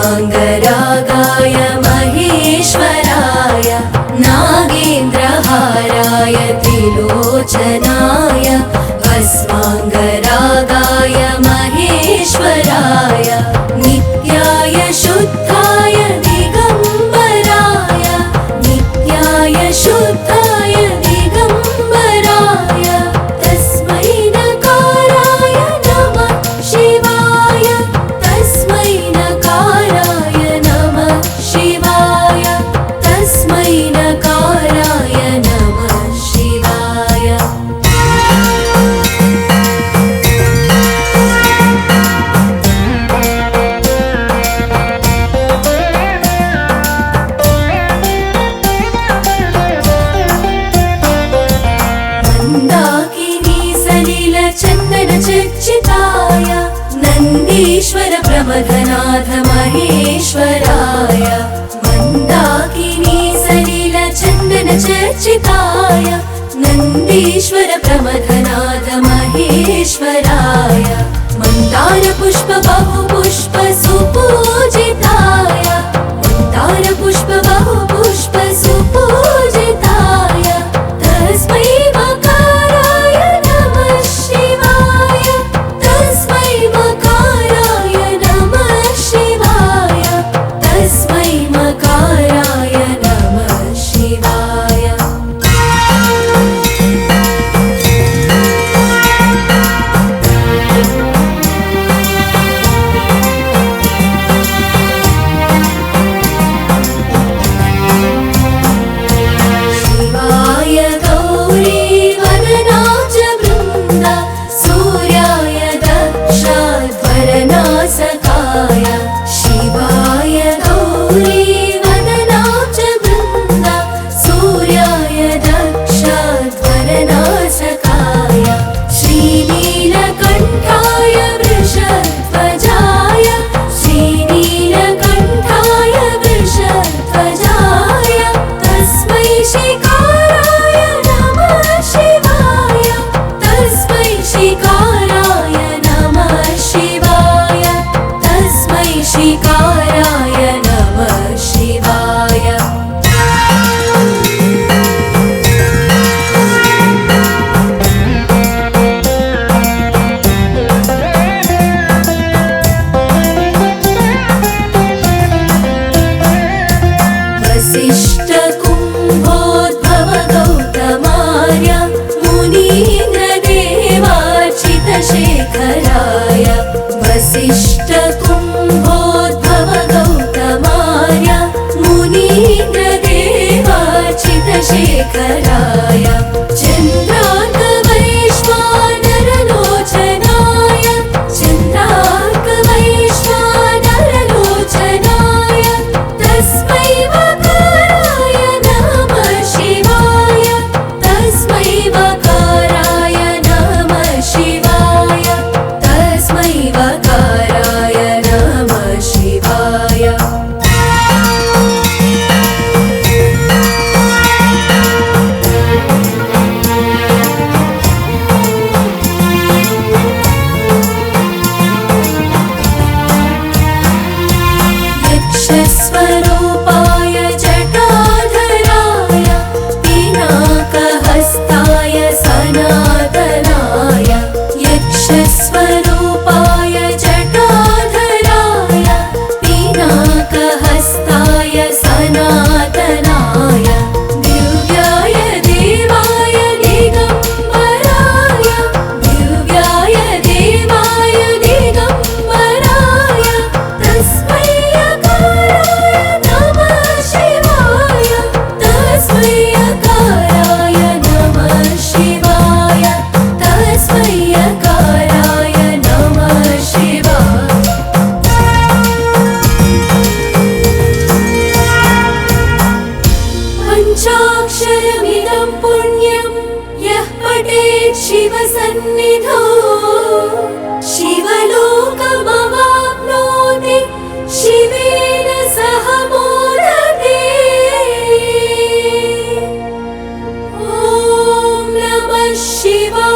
भस्माङ्गरागाय महेश्वराय नागेन्द्रहाराय त्रिलोचनाय भस्माङ्गरागाय महेश्वराय नित्याय शुद्धाय दिगम्बराय नित्याय शुद्धाय दिगम्बराय तस्मै नकाराय नमः शिवाय तस्मै नकाराय नमः शिवाय तस्मै नकाराय नमः शिवाय। मंदाकिनी सलिल चन्दन चर्चिताय नन्दीश्वर प्रमथनाथ महेश्वराय मंदाकिनी सलिल चन्दन चर्चिताय नन्दीश्वर प्रमथनाथ महेश्वराय मन्दार पुष्प बहुपुष्प सुपूजिताय मन्दार पुष्प बहुपुष्प सुपूजिताय तस्मै मकाराय नमः शिवाय तस्मै मकाराय नमः शिवाय तस्मै मकाराय नमः शिवाय। शिवाय गौरी वदनाच वृन्द सूर्याय दक्षध्वरनासकाय शिवाय गौरी वदनाच वृन्द सूर्याय दक्षध्वरनासकाय श्रीनीलकण्ठाय वृषध्वजाय श्रीनीलकण्ठाय वृषध्वजाय तस्मै शिकाराय नमः शिवाय तस्मै शिकाराय नमः शिवाय तस्मै शिकाराय नमः शिवाय। वसिष्ठ कुम्भोद्भव गौतमार्य मुनीन्द्रदेवार्चित शेखराय वसिष्ठ कुम्भोद्भव गौतमार्य मुनीन्द्रदेवार्चित शेखराय चन्द्रार्कवैश्वानरलोचनाय चन्द्रार्कवैश्वानरलोचनाय तस्मै वकाराय नमः शिवाय तस्मै वकाराय नमः शिवाय तस्मै वकाराय नमः शिवाय। यक्षस्वरूपाय जटाधराय पिनाकहस्ताय सनातनाय यक्षस्वरूपाय जटाधराय पिनाकहस्ताय सनातनाय दिव्याय देवाय दिगम्बराय दिव्याय देवाय दिगम्बराय तस्मै यकाराय नमः शिवाय तस्मै यकाराय नमः शिवाय तस्मै यकाराय नमः शिवाय। पञ्चाक्षरमिदं पुण्यं यः पठेत् शिवसन्निधौ शिवलोकमवाप्नोति शिवेन सह मोदते। ॐ नमः शिवाय।